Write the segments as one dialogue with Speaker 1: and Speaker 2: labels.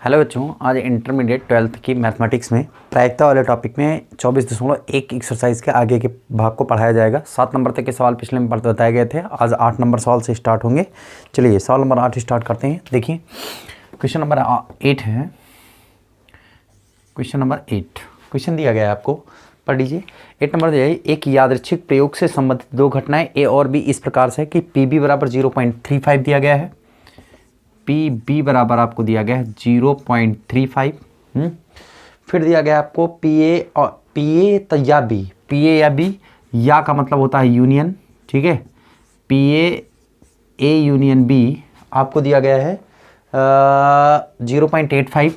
Speaker 1: Hello बच्चों, आज intermediate 12th की मैथमेटिक्स में प्रायिकता वाले टॉपिक में 24.1 एक्सरसाइज के आगे के भाग को पढ़ाया जाएगा। 7 नंबर तक के सवाल पिछले में बताए गए थे। आज 8 नंबर सवाल से स्टार्ट होंगे। चलिए सवाल नंबर 8 स्टार्ट करते हैं। देखिए क्वेश्चन नंबर 8 है। क्वेश्चन नंबर 8 क्वेश्चन दिया गया है, आपको पढ़ लीजिए। 8 नंबर दिया है, एक यादृच्छिक प्रयोग से संबंधित दो घटनाएं ए और बी इस प्रकार से कि पी बी बराबर 0.35 दिया गया है। पी बी बराबर आपको दिया गया है 0.35। फिर दिया गया आपको पी ए या बी, पी ए या बी, या का मतलब होता है यूनियन, ठीक है। पी ए यूनियन बी आपको दिया गया है 0.85।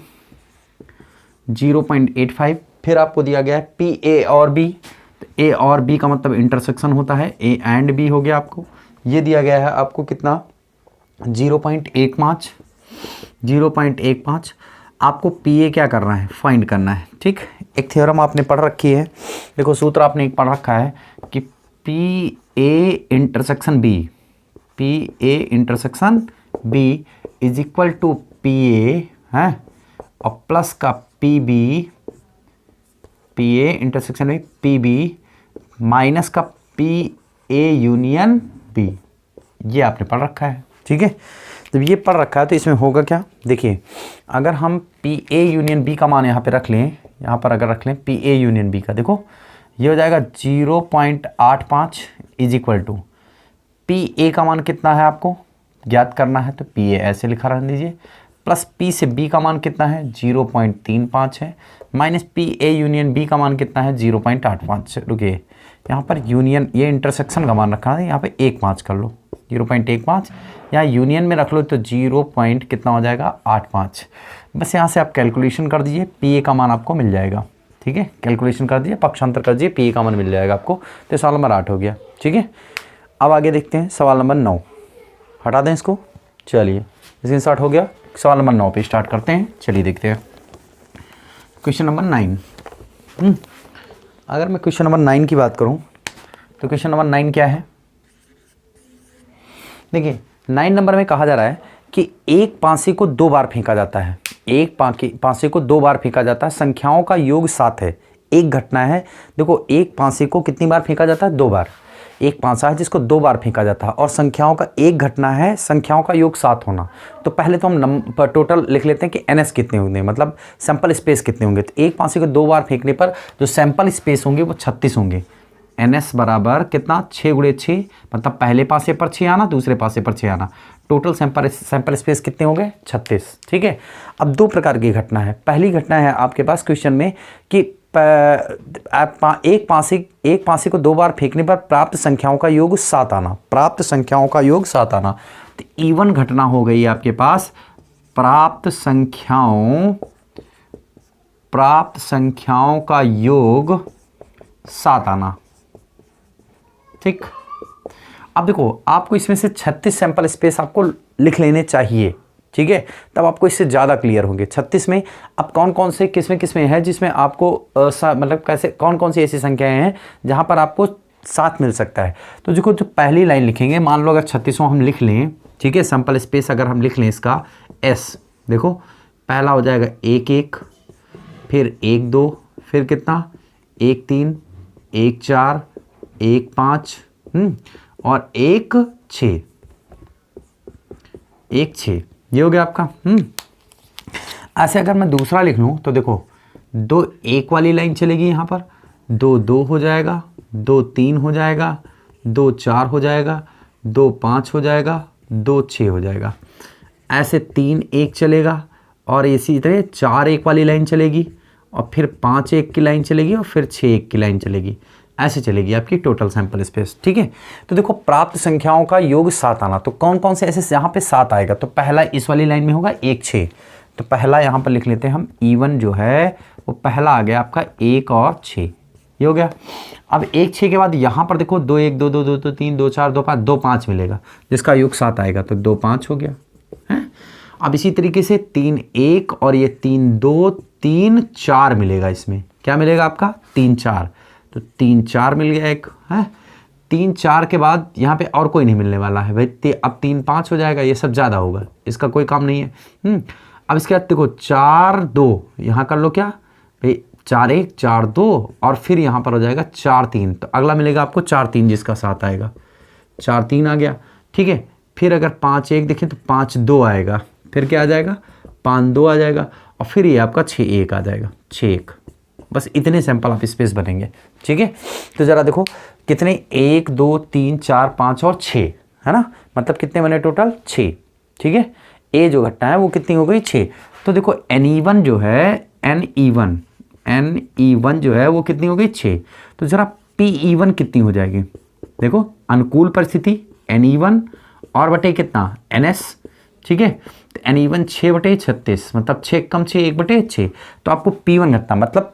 Speaker 1: फिर आपको दिया गया है पी ए और बी, ए और बी का मतलब इंटरसेक्शन होता है, ए एंड बी हो गया आपको। ये दिया गया है आपको कितना 0.15। आपको पी ए क्या करना है, फाइंड करना है, ठीक। एक थ्योरम आपने पढ़ रखी है, देखो सूत्र आपने एक पढ़ रखा है कि P A intersection B, P A intersection B is equal to P A है और प्लस का P B, P A intersection में पी बी माइनस का पी ए यूनियन बी। ये आपने पढ़ रखा है, ठीक है। जब ये पढ़ रखा है तो इसमें होगा क्या, देखिए अगर हम पी ए यूनियन बी का मान यहाँ पे रख लें, यहाँ पर अगर रख लें पी ए यूनियन बी का, देखो ये हो जाएगा 0.85 is equal to P A का मान कितना है आपको ज्ञात करना है, तो पी ए ऐसे लिखा रहने दीजिए, प्लस पी से बी का मान कितना है 0.35 है, minus P A union B का मान कितना है 0.85। रुकिए यहाँ पर यूनियन, ये इंटरसेक्शन का मान रखा है, यहाँ पे 1.5 कर लो, 0.15 यहाँ यूनियन में रख लो तो 0. कितना हो जाएगा 85। बस यहाँ से आप कैलकुलेशन कर दीजिए, पी ए का मान आपको मिल जाएगा, ठीक है। कैलकुलेशन कर दीजिए, पक्षांतर कर दीजिए, पी ए का मान मिल जाएगा आपको। तो सवाल नंबर 8 हो गया, ठीक है। अब आगे देखते हैं सवाल नंबर 9, हटा दें इसको। चलिए इसके स्टार्ट हो गया, सवाल नंबर 9 पे स्टार्ट करते हैं। चलिए देखते हैं क्वेश्चन नंबर 9। अगर मैं क्वेश्चन नंबर 9 की बात करूँ तो क्वेश्चन नंबर 9 क्या है, देखिए 9 नंबर में कहा जा रहा है कि एक पांसे को 2 बार फेंका जाता है, एक पांसे को 2 बार फेंका जाता है, संख्याओं का योग 7 है। एक घटना है, देखो एक पांसे को कितनी बार फेंका जाता है 2 बार, एक पांसा है जिसको 2 बार फेंका जाता है और संख्याओं का एक घटना है, संख्याओं का योग 7 होना। तो पहले तो हम टोटल लिख लेते हैं कि एनएस कितने होंगे, मतलब सैंपल स्पेस कितने होंगे। तो एक पांसे को 2 बार फेंकने पर जो सैंपल स्पेस होंगे वो 36 होंगे। एनएस बराबर कितना 6 × 6, मतलब पहले पासे पर 6 आना, दूसरे पासे पर 6 आना, टोटल सैंपल स्पेस कितने हो गए 36, ठीक है। अब 2 प्रकार की घटना है। पहली घटना है आपके पास क्वेश्चन में कि एक पासे को 2 बार फेंकने पर प्राप्त संख्याओं का योग 7 आना, प्राप्त संख्याओं का योग 7 आना। तो इवन घटना हो गई आपके पास, प्राप्त संख्याओं का योग 7 आना, ठीक। अब देखो आपको इसमें से 36 सैंपल स्पेस आपको लिख लेने चाहिए, ठीक है, तब आपको इससे ज़्यादा क्लियर होंगे। 36 में अब कौन कौन से किसमें है जिसमें आपको मतलब कैसे कौन कौन सी ऐसी संख्याएं हैं जहां पर आपको 7 मिल सकता है। तो देखो जो पहली लाइन लिखेंगे, मान लो अगर 36वां हम लिख लें, ठीक है, सैंपल स्पेस अगर हम लिख लें इसका एस, देखो पहला हो जाएगा 1 1, फिर 1 2, फिर कितना 1 3, 1 4, 1 5 और 1 6, 1 6, ये हो गया आपका। ऐसे अगर मैं दूसरा लिख लूँ तो देखो 2 1 वाली लाइन चलेगी, यहाँ पर 2 2 हो जाएगा, 2 3 हो जाएगा, 2 4 हो जाएगा, 2 5 हो जाएगा, 2 6 हो जाएगा। ऐसे 3 1 चलेगा और इसी तरह 4 1 वाली लाइन चलेगी और फिर 5 1 की लाइन चलेगी और फिर 6 1 की लाइन चलेगी, ऐसे चलेगी आपकी टोटल सैंपल स्पेस, ठीक है। तो देखो प्राप्त संख्याओं का योग 7 आना, तो कौन कौन से ऐसे यहाँ पे 7 आएगा, तो पहला इस वाली लाइन में होगा 1 6, तो पहला यहाँ पर लिख लेते हैं हम, इवन जो है वो पहला आ गया आपका 1 और 6, ये हो गया। अब 1 6 के बाद यहाँ पर देखो 2 1 2 2 2 2 3 2 4 2 5 2 5 मिलेगा जिसका योग 7 आएगा, तो 2 5 हो गया है। अब इसी तरीके से 3 1 और ये 3 2 3 4 मिलेगा, इसमें क्या मिलेगा आपका 3 4, तो 3 4 मिल गया एक है। 3 4 के बाद यहाँ पे और कोई नहीं मिलने वाला है भाई, अब 3 5 हो जाएगा, ये सब ज़्यादा होगा, इसका कोई काम नहीं है। अब इसके बाद देखो 4 2, यहाँ कर लो क्या भाई, 4 1 4 2 और फिर यहाँ पर हो जाएगा 4 3, तो अगला मिलेगा आपको 4 3 जिसका 7 आएगा, 4 3 आ गया। ठीक है, फिर अगर 5 1 देखें तो 5 2 आएगा, फिर क्या आ जाएगा 5 2 आ जाएगा, और फिर ये आपका 6 1 आ जाएगा, 6 1। बस इतने सैंपल आप स्पेस बनेंगे। ठीक है, तो ज़रा देखो कितने 1 2 3 4 5 और 6 है ना, मतलब कितने बने टोटल 6। ठीक है, ए जो घटना है वो कितनी हो गई 6। तो देखो NE1 जो है NE1 जो है वो कितनी हो गई 6। तो ज़रा PE1 कितनी हो जाएगी, देखो अनुकूल परिस्थिति NE1 और बटे कितना NS। ठीक है, तो NE1 6/36, मतलब 6 कम 6 1/6, तो आपको P1 घटना मतलब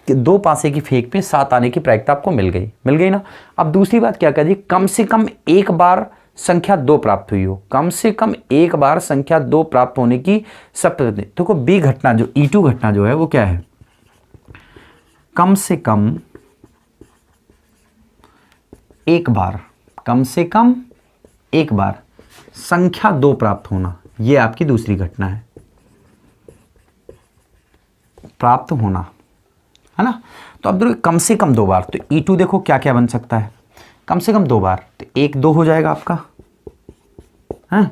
Speaker 1: कि 2 पासे की फेंक पे 7 आने की प्रायिकता आपको मिल गई ना। अब दूसरी बात क्या कह दी, कम से कम एक बार संख्या 2 प्राप्त हुई हो, कम से कम एक बार संख्या 2 प्राप्त होने की सब। देखो बी घटना जो E2 घटना जो है वो क्या है, कम से कम एक बार, कम से कम एक बार संख्या 2 प्राप्त होना, ये आपकी दूसरी घटना है, प्राप्त होना है ना। तो अब देखो कम से कम 2 बार, तो E2 देखो क्या क्या बन सकता है, कम से कम 2 बार, तो 1 2 हो जाएगा आपका, हाँ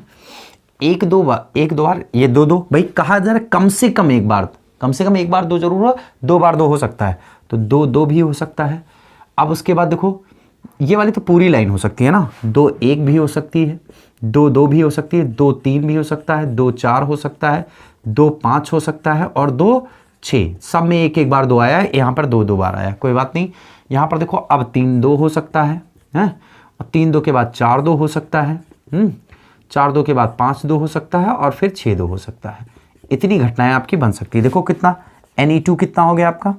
Speaker 1: 1 2 बार, 1 2 बार, ये 2 2 भाई कहा जा रहा है कम से कम एक बार, कम से कम एक बार 2 जरूर हो, 2 बार 2 हो सकता है, तो 2 2 भी हो सकता है। अब उसके बाद देखो ये वाली तो पूरी लाइन हो सकती है ना, 2 1 भी हो सकती है, 2 2 भी हो सकती है, 2 3 भी हो सकता है, 2 4 हो सकता है, 2 5 हो सकता है, और 2 6, सब में एक एक बार 2 आया है, यहाँ पर 2 2 बार आया है, कोई बात नहीं। यहाँ पर देखो अब 3 2 हो सकता है, और 3 2 के बाद 4 2 हो सकता है, 4 2 के बाद 5 2 हो सकता है, और फिर 6 2 हो सकता है। इतनी घटनाएं आपकी बन सकती है। देखो कितना NE2 कितना हो गया आपका,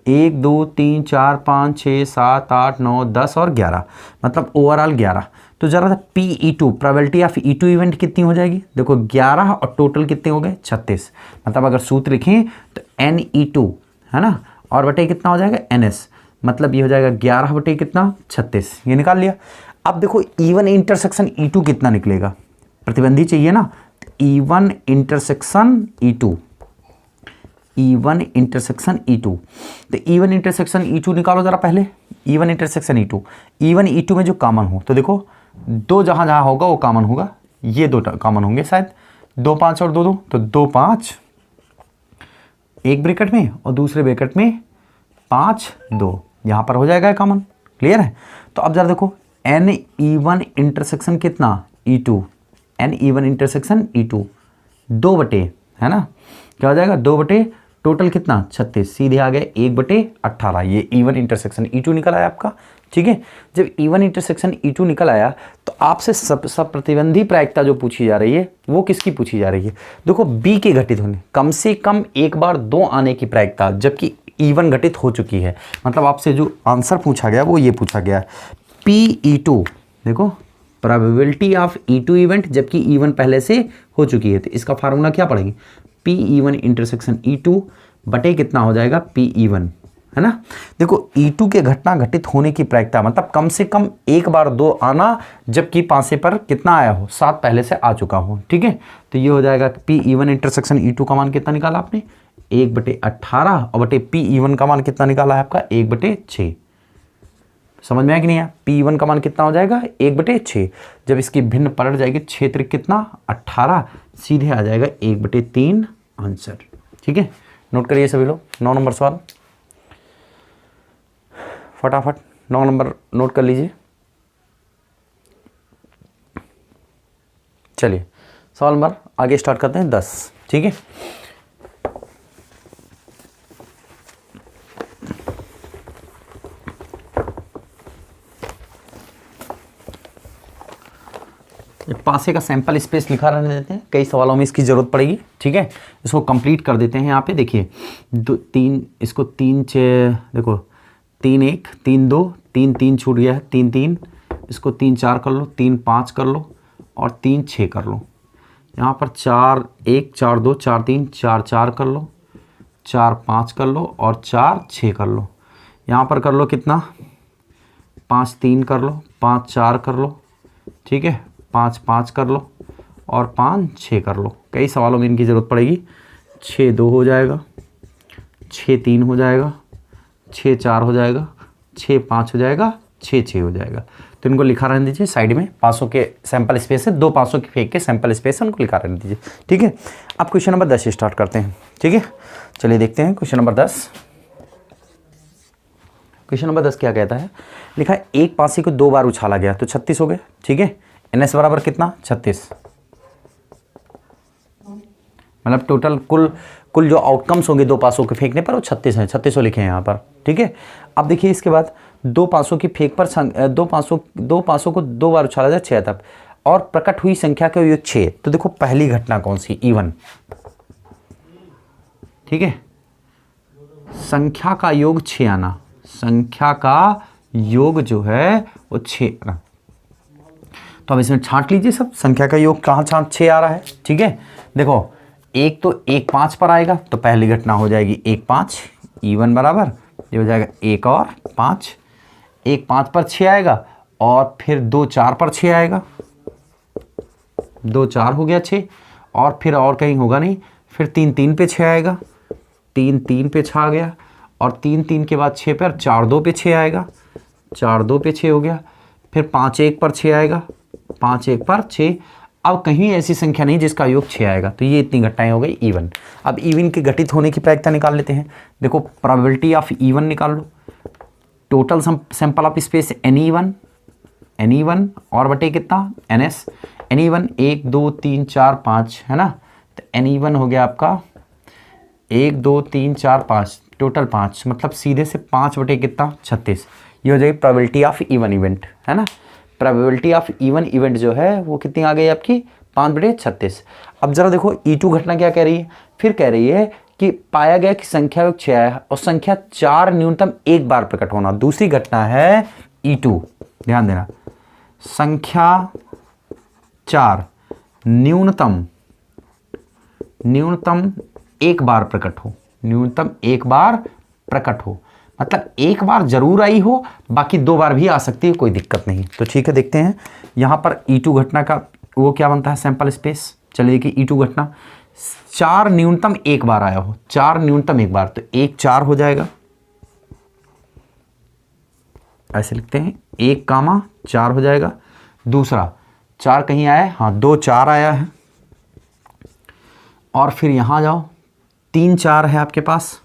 Speaker 1: 1 2 3 4 5 6 7 8 9 10 और 11, मतलब ओवरऑल 11। तो जरा सा PE2 probability of E2 event कितनी हो जाएगी, देखो 11 और टोटल कितने हो गए 36, मतलब अगर सूत्र लिखें तो NE2 है ना, और बटे कितना हो जाएगा NS, मतलब ये हो जाएगा 11 बटे कितना 36, ये निकाल लिया। अब देखो E1 इंटरसेक्शन E2 कितना निकलेगा, प्रतिबंधी चाहिए ना, E1 intersection E2, E1 intersection E2, तो E1 इंटरसेक्शन E2 निकालो जरा पहले, E1 intersection E2, E1 E2 में जो कॉमन हो, तो देखो 2 जहाँ जहाँ होगा वो कॉमन होगा, ये 2 कॉमन होंगे शायद, 2 5 और 2 2, तो 2 5 एक ब्रैकेट में और दूसरे ब्रैकेट में 5 2, यहाँ पर हो जाएगा कॉमन, क्लियर है। तो अब जरा देखो NE1 इंटरसेक्शन कितना E2, NE1 इंटरसेक्शन E2 2 बटे है ना, क्या हो जाएगा 2 बटे टोटल कितना 36, सीधे आ गए 1/18, ये E1 इंटरसेक्शन E2 निकल आया आपका। ठीक है, जब E1 इंटरसेक्शन E2 निकल आया तो आपसे सब प्रतिबंधी प्रायिकता जो पूछी जा रही है वो किसकी पूछी जा रही है, देखो B के घटित होने, कम से कम एक बार 2 आने की प्रायिकता, जबकि E1 घटित हो चुकी है, मतलब आपसे जो आंसर पूछा गया वो ये पूछा गया PE2, देखो प्रोबेबिलिटी ऑफ E2 इवेंट, जबकि E1 पहले से हो चुकी है, तो इसका फार्मूला क्या पड़ेगी, PE1 इंटरसेक्शन E2 बटे कितना हो जाएगा PE1, है ना। देखो E2 के घटना घटित होने की प्रायिकता, मतलब कम से कम एक बार 2 आना, जबकि पासे पर कितना आया हो 7 पहले से आ चुका हो। ठीक है, तो ये हो जाएगा PE1 इंटरसेक्शन E2 का मान कितना निकाला आपने 1/18, और बटे PE1 का मान कितना निकाला है आपका 1/6। समझ में आया कि नहीं है, P1 का मान कितना हो जाएगा 1/6, जब इसकी भिन्न पलट जाएगी क्षेत्र कितना 18, सीधे आ जाएगा 1/3 आंसर। ठीक है, नोट करिए सभी लोग 9 नंबर सवाल, फटाफट 9 नंबर नोट कर लीजिए। चलिए सवाल नंबर आगे स्टार्ट करते हैं 10। ठीक है, पासे का सैंपल स्पेस लिखा रहने देते हैं, कई सवालों में इसकी ज़रूरत पड़ेगी। ठीक है, इसको कंप्लीट कर देते हैं। यहाँ पे देखिए 2 3, इसको 3 6, देखो 3 1 3 2, 3 3 छूट गया है, 3 3, इसको 3 4 कर लो, 3 5 कर लो, और 3 6 कर लो। यहाँ पर 4 1 4 2 4 3 4 4 कर लो, 4 5 कर लो, और 4 6 कर लो। यहाँ पर कर लो कितना 5 3 कर लो, 5 4 कर लो, ठीक है 5 5 कर लो, और 5 6 कर लो। कई सवालों में इनकी ज़रूरत पड़ेगी। 6 2 हो जाएगा, 6 3 हो जाएगा, 6 4 हो जाएगा, 6 5 हो जाएगा, 6 6 हो जाएगा। तो इनको लिखा रहने दीजिए साइड में, 500 के सैंपल स्पेस है, 2 500 के फेंक के सैंपल स्पेस है, उनको लिखा रहने दीजिए। ठीक है, अब क्वेश्चन नंबर 10 स्टार्ट करते हैं। ठीक है, चलिए देखते हैं क्वेश्चन नंबर 10। क्वेश्चन नंबर 10 क्या कहता है, लिखा है एक पासे को 2 बार उछाला गया तो 36 हो गए। ठीक है, NS बराबर कितना, 36, मतलब टोटल कुल जो आउटकम्स होंगे 2 पासों के फेंकने पर वो 36 हैं, 3600 लिखे हैं यहाँ पर। ठीक है, अब देखिए इसके बाद 2 पासों की फेंक पर 2 पासों को 2 बार उछाला जाए 6 तक, और प्रकट हुई संख्या का योग 6। तो देखो पहली घटना कौन सी, इवन। ठीक है, संख्या का योग 6 आना, संख्या का योग जो है वो 6 आना। तो अब इसमें छांट लीजिए सब, संख्या का योग कहाँ 6 आ रहा है। ठीक है, देखो एक तो 1 5 पर आएगा, तो पहली घटना हो जाएगी 1 5, इवन बराबर ये हो जाएगा 1 और 5। 1 5 पर 6 आएगा, और फिर 2 4 पर 6 आएगा, 2 4 हो गया 6, और फिर और कहीं होगा नहीं, फिर 3 3 पे 6 आएगा, 3 3 पे 6 आ गया, और 3 3 के बाद 6 पर 4 2 पे 6 आएगा, 4 2 पे 6 हो गया, फिर 5 1 पर 6 आएगा, 5 1 पर 6। अब कहीं ऐसी संख्या नहीं जिसका योग 6 आएगा, तो ये इतनी घटनाएं हो गई इवन। अब इवन के घटित होने की प्रायिकता निकाल लेते हैं। देखो प्रोबेबिलिटी ऑफ इवन निकाल लो, total sample of space any one और बटे कितना, NS। एनी वन 1 2 3 4 5 है ना, तो एनी वन हो गया आपका 1 2 3 4 5, टोटल 5, मतलब सीधे से 5 बटे कितना, 36। ये हो जाएगी प्रोबेबिलिटी ऑफ इवन इवेंट, है ना। प्रोबेबिलिटी ऑफ इवन इवेंट जो है वो कितनी आ गई आपकी, 5 बटे 36। अब जरा देखो E2 घटना क्या कह रही है, फिर कह रही है कि पाया गया कि संख्या योग 6 है और संख्या 4 न्यूनतम 1 बार प्रकट होना। दूसरी घटना है E2, ध्यान देना, संख्या 4 न्यूनतम 1 बार प्रकट हो, न्यूनतम 1 बार प्रकट हो, मतलब 1 बार जरूर आई हो, बाकी 2 बार भी आ सकती है, कोई दिक्कत नहीं। तो ठीक है, देखते हैं यहां पर E2 घटना का वो क्या बनता है, सैंपल स्पेस। चलिए कि E2 घटना 4 न्यूनतम 1 बार आया हो, 4 न्यूनतम 1 बार, तो 1 4 हो जाएगा, ऐसे लिखते हैं 1 कामा 4 हो जाएगा। दूसरा 4 कहीं आया है, हाँ 2 4 आया है, और फिर यहां जाओ 3 4 है आपके पास,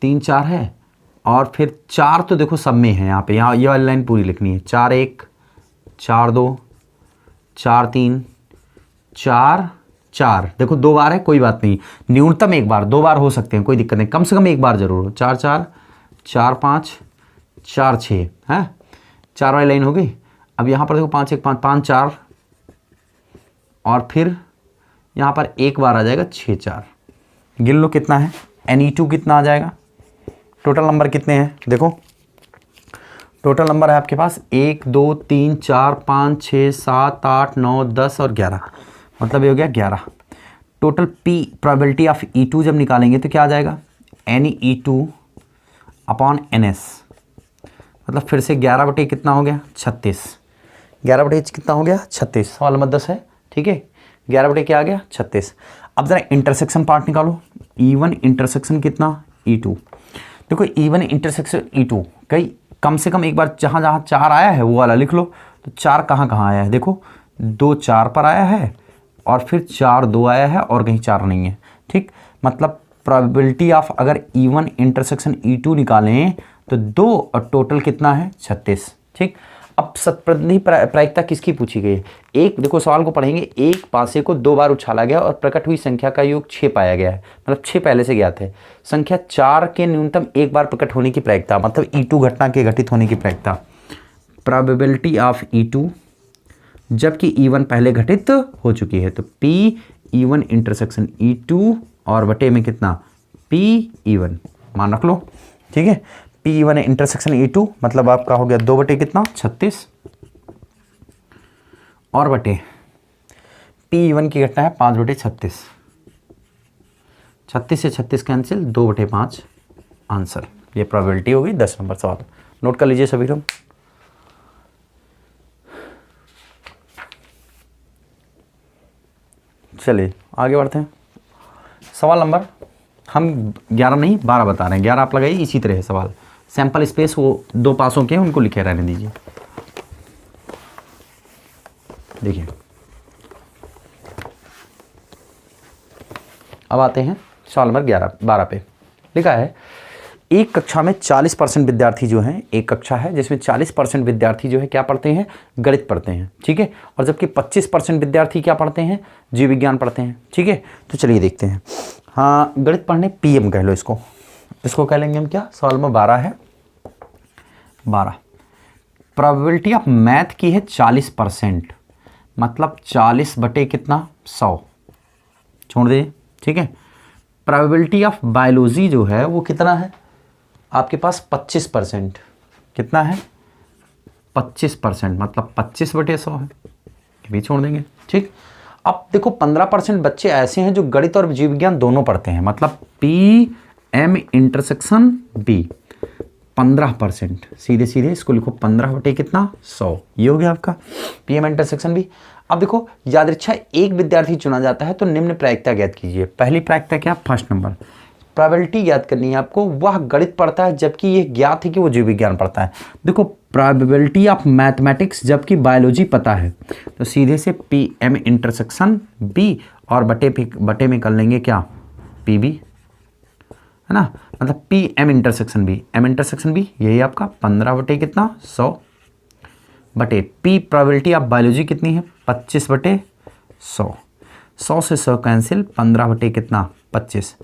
Speaker 1: 3 4 है, और फिर 4 तो देखो सब में है, यहाँ पे यहाँ ये वाली लाइन पूरी लिखनी है। 4 1 4 2 4 3 4 4, देखो 2 बार है, कोई बात नहीं, न्यूनतम 1 बार, 2 बार हो सकते हैं, कोई दिक्कत नहीं, कम से कम 1 बार जरूर हो। 4 4 4 5 4 6 है, 4 वाली लाइन हो गई। अब यहाँ पर देखो 5 1 5 5 4, और फिर यहाँ पर 1 बार आ जाएगा 6 4। गिन लो कितना है, NE2 कितना आ जाएगा, टोटल नंबर कितने हैं, देखो टोटल नंबर है आपके पास 1 2 3 4 5 6 7 8 9 10 और 11, मतलब ये हो गया 11। Total P probability of E2 जब निकालेंगे तो क्या आ जाएगा, NE2 अपॉन NS, मतलब फिर से 11 बटे कितना हो गया, 36। 11 बटे कितना हो गया, 36, सवाल नंबर 10 है। ठीक है, 11 बटे क्या आ गया, 36। अब जरा इंटरसेक्शन पार्ट निकालो, E1 इंटरसेक्शन कितना, E2। देखो E1 इंटरसेक्शन E2 कई कम से कम एक बार जहाँ जहाँ 4 आया है वो वाला लिख लो। तो 4 कहाँ कहाँ आया है, देखो 2 4 पर आया है, और फिर 4 2 आया है, और कहीं 4 नहीं है। ठीक, मतलब प्रोबेबिलिटी ऑफ अगर E1 इंटरसेक्शन E2 निकालें तो 2 और टोटल कितना है, 36। ठीक, अब शतप्रतिनिधि प्रायिकता किसकी पूछी गई है, एक देखो सवाल को पढ़ेंगे, एक पासे को 2 बार उछाला गया और प्रकट हुई संख्या का योग 6 पाया गया है, मतलब 6 पहले से ज्ञात है। संख्या 4 के न्यूनतम 1 बार प्रकट होने की प्रायिकता, मतलब E2 घटना के घटित होने की प्रायिकता, प्रोबेबिलिटी ऑफ E2 जबकि E1 पहले घटित हो चुकी है। तो P E1 इंटरसेक्शन E2 और बटे में कितना, P E1 मान रख लो। ठीक है, P1 इंटरसेक्शन E2 मतलब आपका हो गया 2 बटे कितना, 36, और बटे P1 की घटना है 5 बटे 36, 36 से 36 कैंसिल, 2 बटे 5 आंसर। ये प्रोबेबिलिटी होगी 10 नंबर सवाल। नोट कर लीजिए सभी लोग। चलिए आगे बढ़ते हैं। सवाल नंबर, हम 11 नहीं 12 बता रहे हैं, 11 आप लगाइए। इसी तरह है सवाल, सैंपल स्पेस वो 2 पासों के हैं, उनको लिखे रहने दीजिए। देखिए अब आते हैं सवाल नंबर 12 पे। लिखा है एक कक्षा में 40% विद्यार्थी जो हैं, एक कक्षा है जिसमें 40% विद्यार्थी जो है क्या पढ़ते हैं, गणित पढ़ते हैं, ठीक है, और जबकि 25% विद्यार्थी क्या पढ़ते हैं, जीव विज्ञान पढ़ते हैं, ठीक है। तो चलिए देखते हैं। हाँ, गणित पढ़ने पीएम कह लो इसको कह लेंगे हम क्या। सवाल नंबर 12 है, 12 प्रोबेबिलिटी ऑफ मैथ की है 40%, मतलब 40 बटे कितना, 100 छोड़ दीजिए, ठीक है। प्रोबेबिलिटी ऑफ बायोलॉजी जो है वो कितना है आपके पास, 25%। कितना है, 25%, मतलब 25 बटे 100 है, ये भी छोड़ देंगे, ठीक। अब देखो 15% बच्चे ऐसे हैं जो गणित और जीव विज्ञान दोनों पढ़ते हैं, मतलब पी एम इंटरसेक्शन बी 15%, सीधे सीधे इसको लिखो 15 बटे कितना, 100, ये हो गया आपका पी एम इंटरसेक्शन बी। अब देखो यादृच्छा एक विद्यार्थी चुना जाता है तो निम्न प्रायिकता ज्ञात कीजिए। पहली प्रायिकता क्या, फर्स्ट नंबर प्रोबेबिलिटी ज्ञात करनी है आपको, वह गणित पढ़ता है जबकि ये ज्ञात है कि वो जीव विज्ञान पढ़ता है। देखो प्रोबेबिलिटी ऑफ मैथमेटिक्स जबकि बायोलॉजी पता है, तो सीधे से पी एम इंटरसेक्शन बी और बटे में कर लेंगे क्या, पी बी, है ना, मतलब P M intersection B, M intersection B यही आपका 15 बटे कितना, 100 बटे पी प्रोबेबिलिटी ऑफ बायोलॉजी कितनी है, 25 बटे 100, 100 से 100 कैंसिल, 15 बटे कितना, 25,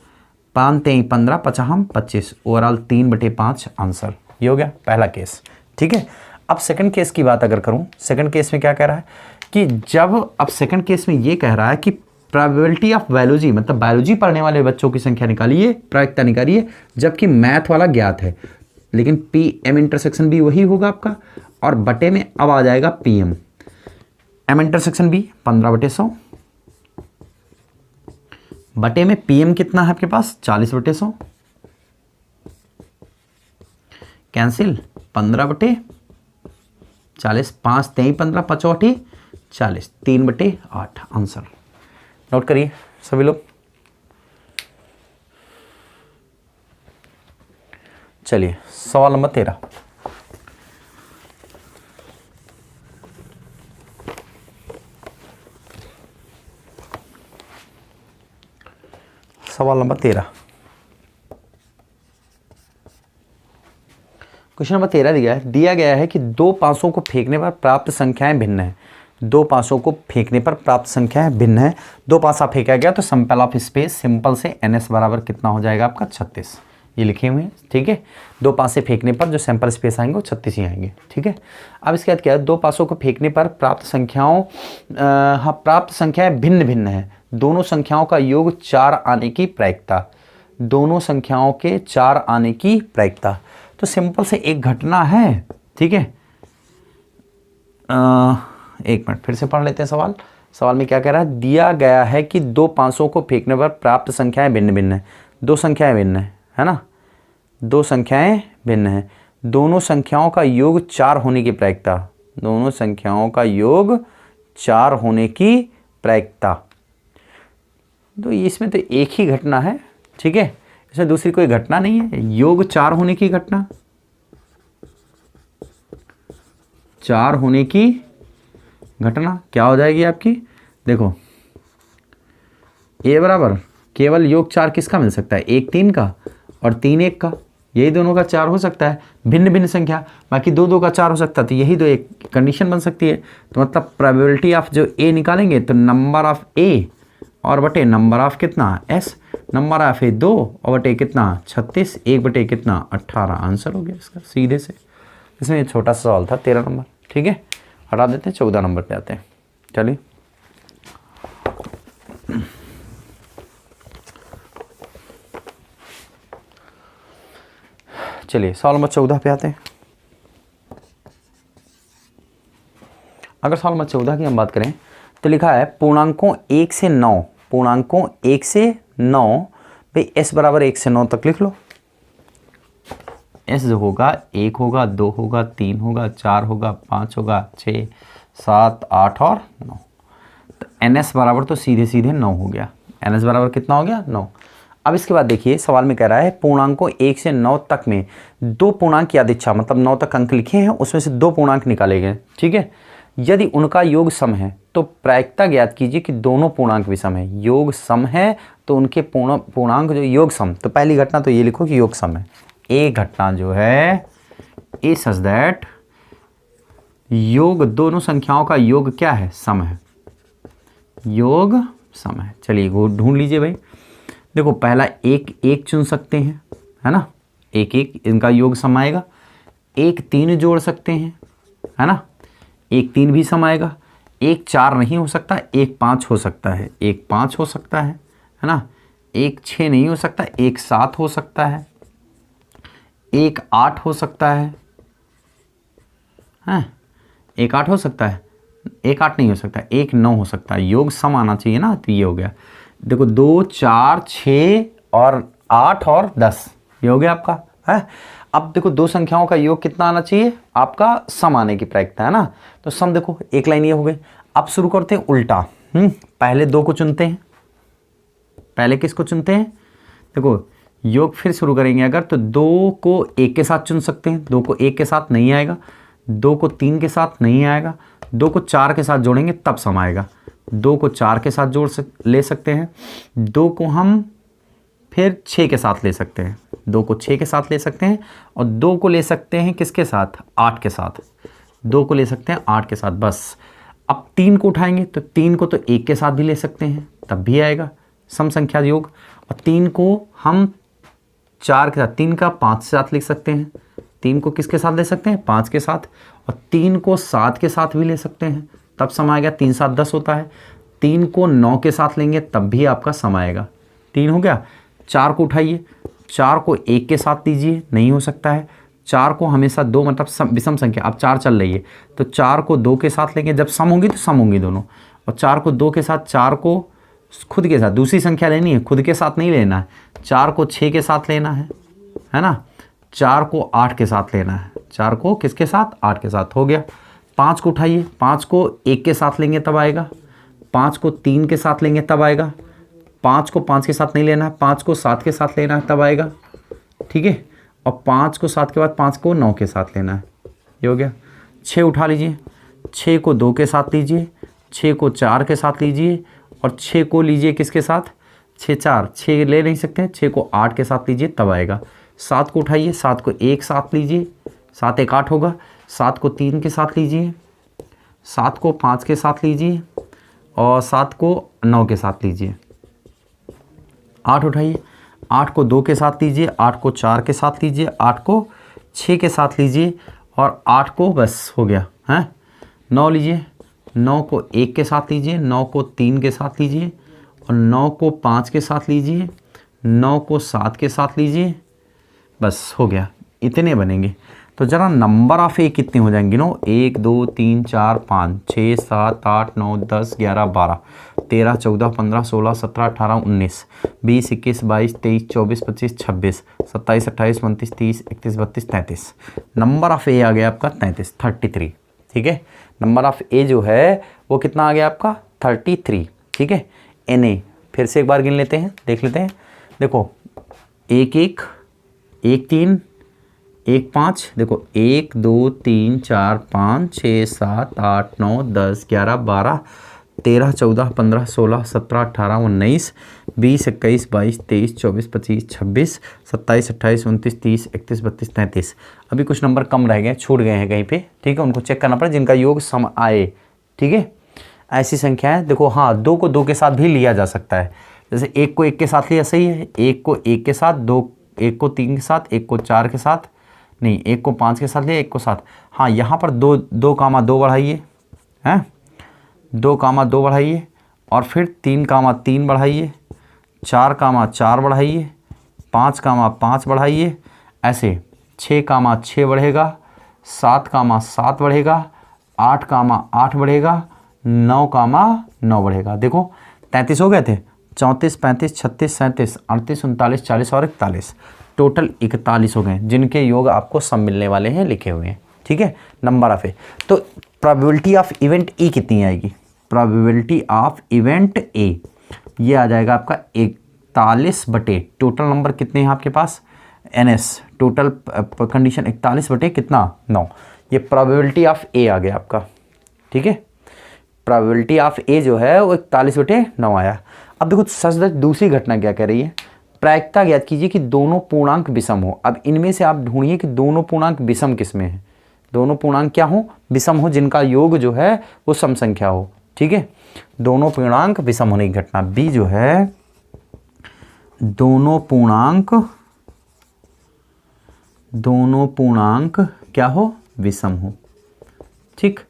Speaker 1: 5 3 15 50 25, ओवरऑल 3 बटे 5 आंसर। ये हो गया पहला केस, ठीक है। अब सेकंड केस की बात अगर करूं, सेकंड केस में क्या कह रहा है कि जब, अब सेकंड केस में ये कह रहा है कि प्रोबेबिलिटी ऑफ बायोलॉजी, मतलब बायोलॉजी पढ़ने वाले बच्चों की संख्या निकालिए, प्रायिकता निकालिए, जबकि मैथ वाला ज्ञात है, लेकिन पी एम इंटरसेक्शन बी वही होगा आपका, और बटे में अब आ जाएगा P M, M intersection B 15 बटे 100, बटे में पी एम कितना है आपके पास, 40 बटे 100, कैंसिल 15 बटे 40, 5 3 15 55 40, 3 बटे 8 आंसर। नोट करिए सभी लोग। चलिए सवाल नंबर 13, सवाल नंबर 13, क्वेश्चन नंबर 13 दिया गया है कि दो पासों को फेंकने पर प्राप्त संख्याएं भिन्न है। दो पासों को फेंकने पर प्राप्त संख्याएं भिन्न है। दो पासा फेंका गया तो सैंपल ऑफ स्पेस सिंपल से NS बराबर कितना हो जाएगा आपका, 36, ये लिखे हुए हैं, ठीक है। दो पासे फेंकने पर जो सैंपल स्पेस आएंगे वो 36 ही आएंगे, ठीक है। अब इसके बाद क्या है, दो पासों को फेंकने पर प्राप्त संख्याओं, प्राप्त संख्याएं भिन्न भिन्न है। दोनों संख्याओं का योग 4 आने की प्रायिकता, दोनों संख्याओं के 4 आने की प्रायिकता, तो सिंपल से एक घटना है, ठीक है। एक मिनट फिर से पढ़ लेते हैं सवाल। सवाल में क्या कह रहा है, दिया गया है कि दो पासों को फेंकने पर प्राप्त संख्याएं भिन्न भिन्न है। दो संख्याएं भिन्न है ना, दो संख्याएं भिन्न है, दोनों संख्याओं का योग 4 होने की प्रायिकता, दोनों संख्याओं का योग 4 होने की प्रायिकता, तो इसमें तो एक ही घटना है, ठीक है, इसमें दूसरी कोई घटना नहीं है। योग 4 होने की घटना, 4 होने की घटना क्या हो जाएगी आपकी, देखो ए बराबर केवल योग 4 किसका मिल सकता है, 1 3 का और 3 1 का, यही दोनों का 4 हो सकता है, भिन्न भिन्न संख्या, बाकी 2 2 का 4 हो सकता है, तो यही दो एक कंडीशन बन सकती है। तो मतलब प्रोबेबिलिटी ऑफ जो ए निकालेंगे तो नंबर ऑफ ए और बटे नंबर ऑफ कितना एस, नंबर ऑफ ए 2 और बटे कितना 36, 1 बटे कितना 18 आंसर हो गया इसका सीधे से। इसमें ये छोटा सा सवाल था 13 नंबर, ठीक है, हटा देते हैं 14 नंबर पे आते हैं। चलिए सवाल नंबर 14 पे आते हैं। अगर सवाल नंबर 14 की हम बात करें तो लिखा है पूर्णांकों 1 से 9, पूर्णांकों 1 से 9 भाई s बराबर 1 से 9 तक लिख लो। s जो होगा 1 होगा, 2 होगा, 3 होगा, 4 होगा, 5 होगा, 6 7 8 और 9। तो NS बराबर तो सीधे सीधे 9 हो गया। NS बराबर कितना हो गया? 9। अब इसके बाद देखिए सवाल में कह रहा है पूर्णांकों 1 से 9 तक में 2 पूर्णांक यादृच्छा मतलब 9 तक अंक लिखे हैं, उसमें से 2 पूर्णांक निकाले गए। ठीक है, यदि उनका योग सम है तो प्रायिकता ज्ञात कीजिए कि दोनों पूर्णांक भी सम है। योग सम है तो उनके पूर्णांक जो योग सम, तो पहली घटना तो ये लिखो कि योग सम है। एक घटना जो है ए सच दैट योग दोनों संख्याओं का योग क्या है? सम है। योग सम है। चलिए वो ढूंढ लीजिए भाई। देखो पहला एक एक चुन सकते हैं, है ना, एक एक इनका योग सम आएगा। एक 3 जोड़ सकते हैं, है ना, एक 3 भी सम आएगा। एक 4 नहीं हो सकता, एक 5 हो सकता है, एक 5 हो सकता है ना। एक 6 नहीं हो सकता, एक 7 हो सकता है, एक 8 हो सकता है, हैं, एक 8 हो सकता है, एक 8 नहीं हो सकता, एक 9 हो सकता है। योग सम आना चाहिए ना, तो ये हो गया। देखो 2 4 6 और 8 और 10 ये हो गया आपका है। अब देखो दो संख्याओं का योग कितना आना चाहिए? आपका सम आने की प्रायिकता है ना। तो सम देखो एक लाइन ये हो गई। अब शुरू करते हैं उल्टा। पहले 2 को चुनते हैं। पहले किसको चुनते हैं? देखो योग फिर शुरू करेंगे अगर, तो 2 को 1 के साथ चुन सकते हैं। 2 को 1 के साथ नहीं आएगा, 2 को 3 के साथ नहीं आएगा, 2 को 4 के साथ जोड़ेंगे तब सम आएगा। 2 को 4 के साथ ले सकते हैं। 2 को हम फिर 6 के साथ ले सकते हैं। 2 को 6 के साथ ले सकते हैं और 2 को ले सकते हैं किसके साथ? 8 के साथ। 2 को ले सकते हैं 8 के साथ बस। अब 3 को उठाएंगे तो 3 को तो 1 के साथ भी ले सकते हैं, तब भी आएगा सम संख्या योग। और 3 को हम 4 के साथ, 3 का 5 के साथ लिख सकते हैं। 3 को किसके साथ ले सकते हैं? 5 के साथ। और 3 को 7 के साथ भी ले सकते हैं, तब सम आएगा। 3 7 10 होता है। 3 को 9 के साथ लेंगे तब भी आपका सम आएगा। 3 हो गया। 4 को उठाइए, 4 को 1 के साथ लीजिए, नहीं हो सकता है। 4 को हमेशा 2 मतलब विषम संख्या, अब 4 चल रही है तो 4 को 2 के साथ लेंगे, जब सम होंगी तो सम होंगी दोनों। और 4 को 2 के साथ, 4 को खुद के साथ, दूसरी संख्या लेनी है, खुद के साथ नहीं लेना है। 4 को 6 के साथ लेना है ना। 4 को 8 के साथ लेना है। 4 को किसके साथ? 8 के साथ। हो गया। 5 को उठाइए, 5 को 1 के साथ लेंगे तब आएगा। 5 को 3 के साथ लेंगे तब आएगा। 5 को 5 के साथ नहीं लेना है, 5 को 7 के साथ लेना है तब आएगा। ठीक है। और 5 को 7 के बाद 5 को 9 के साथ लेना है। ये हो गया। 6 उठा लीजिए, 6 को 2 के साथ लीजिए, 6 को 4 के साथ लीजिए और 6 को लीजिए किसके साथ? 6 4, 6 ले नहीं सकते हैं, 6 को 8 के साथ लीजिए तब आएगा। 7 को उठाइए, 7 को 1 साथ लीजिए, 7 1 8 होगा। 7 को 3 के साथ लीजिए, 7 को 5 के साथ लीजिए और 7 को 9 के साथ लीजिए। 8 उठाइए, 8 को 2 के साथ लीजिए, 8 को 4 के साथ लीजिए, 8 को 6 के साथ लीजिए और 8 को बस हो गया है। 9 लीजिए, 9 को 1 के साथ लीजिए, 9 को 3 के साथ लीजिए और 9 को 5 के साथ लीजिए, 9 को 7 के साथ लीजिए, बस हो गया। इतने बनेंगे। तो जरा नंबर ऑफ ए कितने हो जाएंगे? 1 2 3 4 5 6 7 8 9 10 11 12 13 14 15 16 17 18 19 20 21 22 23 24 25 26 27 28 29 30 31 32 33। नंबर ऑफ ए आ गया आपका 33। ठीक है। नंबर ऑफ ए जो है वो कितना आ गया आपका? 33। ठीक है। एन ए फिर से एक बार गिन लेते हैं, देख लेते हैं। देखो 1 1 1 3 1 5, देखो 1 2 3 4 5 6 7 8 9 10 11 12 13 14 15 16 17 18 19 20 21 22 23 24 25 26 27 28 29 30 31 32 33। अभी कुछ नंबर कम रह गए, छूट गए हैं कहीं पे। ठीक है, उनको चेक करना पड़े जिनका योग सम आए। ठीक है, ऐसी संख्याएं देखो। हाँ, 2 को 2 के साथ भी लिया जा सकता है। जैसे 1 को 1 के साथ लिया, सही है। 1 को 1 के साथ, 2 1 को 3 के साथ, 1 को 4 के साथ नहीं, 1 को 5 के साथ लिया, 1 को 7। हाँ, यहाँ पर 2 कामा 2 बढ़ाइए, हैं 2 कामा 2 बढ़ाइए और फिर 3 कामा 3 बढ़ाइए, 4 कामा 4 बढ़ाइए, 5 कामा 5 बढ़ाइए, ऐसे 6 कामा 6 बढ़ेगा, 7 कामा 7 बढ़ेगा, 8 कामा 8 बढ़ेगा, 9 कामा 9 बढ़ेगा। देखो 33 हो गए थे। 34 35 36 37 38 39 40 और 41, टोटल 41 हो गए जिनके योग आपको सम मिलने वाले हैं, लिखे हुए हैं। ठीक है, नंबर ऑफ ए। तो प्रोबेबिलिटी ऑफ इवेंट ई कितनी आएगी? प्रोबेबिलिटी ऑफ इवेंट ए, ये आ जाएगा आपका 41 बटे टोटल नंबर कितने हैं आपके पास NS, टोटल कंडीशन 41 बटे कितना 9, ये प्रोबेबिलिटी ऑफ ए आ गया आपका। ठीक है, प्रोबेबिलिटी ऑफ ए जो है वो 41 बटे 9 आया। अब देखो सच दूसरी घटना क्या कह रही है, प्रायिकता ज्ञात कीजिए कि दोनों पूर्णांक विषम हो। अब इनमें से आप ढूंढिए कि दोनों पूर्णांक विषम किसमें है, दोनों पूर्णांक क्या हो, विषम हो, जिनका योग जो है वो सम संख्या हो। ठीक है, दोनों पूर्णांक विषम होने की घटना बी जो है, दोनों पूर्णांक क्या हो, विषम हो। ठीक,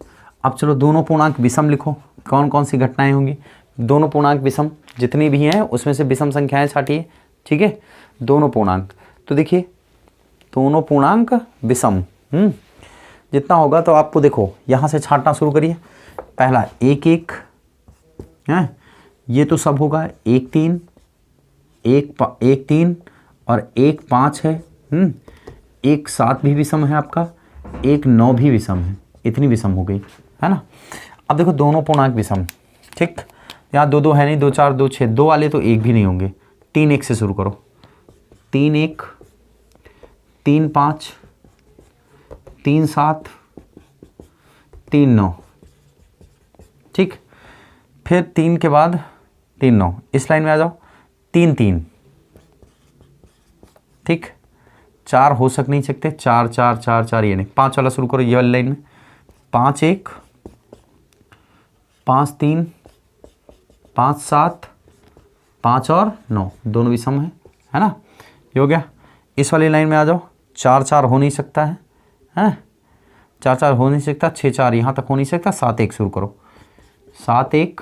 Speaker 1: अब चलो दोनों पूर्णांक विषम लिखो, कौन कौन सी घटनाएं होंगी, दोनों पूर्णांक विषम जितनी भी हैं उसमें से विषम संख्याएं छाटिए। ठीक है, दोनों पूर्णांक, तो देखिए दोनों पूर्णांक विषम जितना होगा तो आपको देखो यहाँ से छांटना शुरू करिए। पहला 1 1 है, ये तो सब होगा 1 3 1 3 और 1 5 है। 1 7 भी विषम है आपका, 1 9 भी विषम है, इतनी विषम हो गई है ना। अब देखो दोनों पूर्णांक विषम, ठीक, यहाँ 2 2 है नहीं, 2 4 2 6, 2 वाले तो 1 भी नहीं होंगे। 3 1 से शुरू करो, 3 1 3 5 3 7 3 9, ठीक, फिर 3 के बाद 3 9, इस लाइन में आ जाओ, 3 3, ठीक, 4 हो नहीं सकते, 4 4 4 4, ये नहीं, 5 वाला शुरू करो ये वाली लाइन में, 5 1 5 3 5 7 5 और 9, दोनों विषम है ना, ये हो गया। इस वाली लाइन में आ जाओ, 4 4 हो नहीं सकता है, हैं 4 4 हो नहीं सकता, 6 4 यहाँ तक हो नहीं सकता, 7 1 शुरू करो, 7 1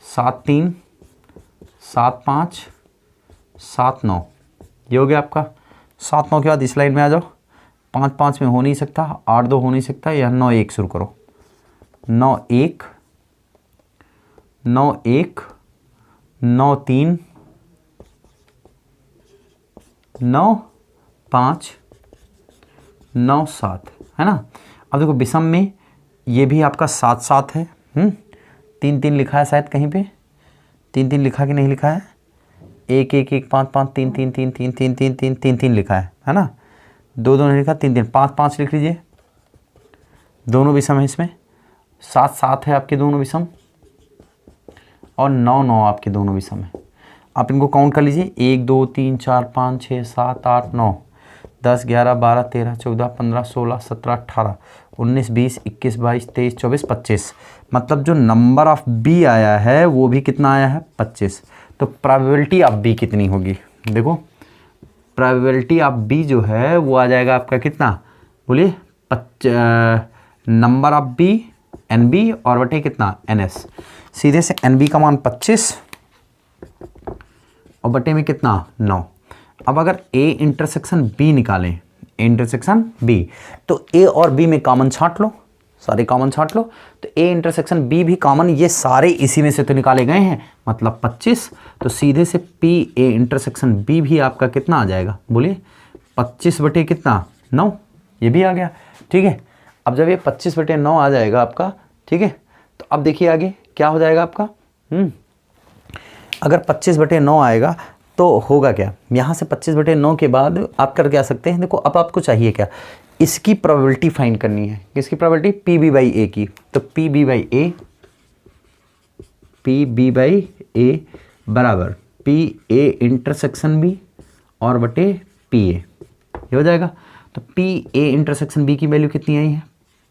Speaker 1: 7 3 7 5 7 9, ये हो गया आपका। 7 9 के बाद इस लाइन में आ जाओ, 5 5 में हो नहीं सकता, 8 2 हो नहीं सकता, या 9 1 शुरू करो, 9 1 9 1 9 3 9 5 9 7, है ना। अब देखो विषम में ये भी आपका 7 7 है, 3 3 लिखा है शायद कहीं पे, 3 3 लिखा कि नहीं लिखा है, 1 1 1 5 5 3 3 3 3 3 3 3 3 3 लिखा है ना, 2 2 नहीं लिखा, 3 3 5 5 लिख लीजिए, दोनों विषम है इसमें, 7 7 है आपके दोनों विषम, और 9 9 आपके दोनों विषम है। आप इनको काउंट कर लीजिए, 1 2 3 4 5 6 7 8 9 10 11 12 13 14 15 16 17 18 19 20 21 22 23 24 25, मतलब जो नंबर ऑफ बी आया है वो भी कितना आया है, 25। तो प्रोबेबिलिटी ऑफ बी कितनी होगी, देखो प्रोबेबिलिटी ऑफ बी जो है वो आ जाएगा आपका कितना, बोलिए, number of B N B और बटे कितना NS, सीधे से NB का मान 25 और बटे में कितना 9। अब अगर A इंटरसेक्शन B निकालें, A इंटरसेक्शन B, तो A और B में कॉमन छांट लो, सारे कॉमन छांट लो, तो A इंटरसेक्शन B भी कॉमन, ये सारे इसी में से तो निकाले गए हैं, मतलब 25, तो सीधे से P A इंटरसेक्शन B भी आपका कितना आ जाएगा, बोलिए 25 बटे कितना 9, ये भी आ गया। ठीक है, अब जब ये 25 बटे 9 आ जाएगा आपका, ठीक है, तो अब देखिए आगे क्या हो जाएगा आपका, अगर 25 बटे 9 आएगा तो होगा क्या, यहाँ से 25 बटे 9 के बाद आप कर क्या सकते हैं, देखो अब आपको चाहिए क्या, इसकी प्रोबेबिलिटी फाइंड करनी है, किसकी प्रोबेबिलिटी, PB/A की, तो PB/A बराबर PA इंटरसेक्शन B और बटे PA, ये हो जाएगा। तो PA इंटरसेक्शन B की वैल्यू कितनी आई है,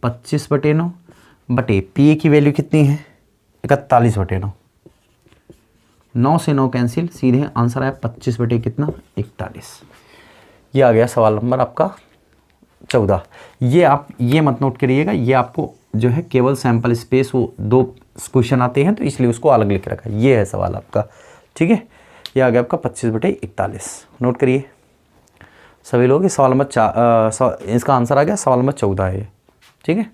Speaker 1: 25 बटे 9 बटे PA की वैल्यू कितनी है, 41 बटे 9, 9 से 9 कैंसिल, सीधे आंसर आया 25 बटे कितना 41। ये आ गया सवाल नंबर आपका 14। ये आप ये मत नोट करिएगा, ये आपको जो है केवल सैंपल स्पेस वो 2 क्वेश्चन आते हैं तो इसलिए उसको अलग लिख रखा है, ये है सवाल आपका। ठीक है, ये आ गया आपका 25 बटे 41, नोट करिए सभी लोग। सवाल नंबर इसका आंसर आ गया सवाल नंबर 14 है ये। ठीक है,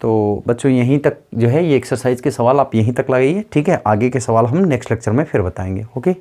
Speaker 1: तो बच्चों यहीं तक जो है ये एक्सरसाइज के सवाल आप यहीं तक लगाइए। ठीक है, आगे के सवाल हम नेक्स्ट लेक्चर में फिर बताएंगे। ओके।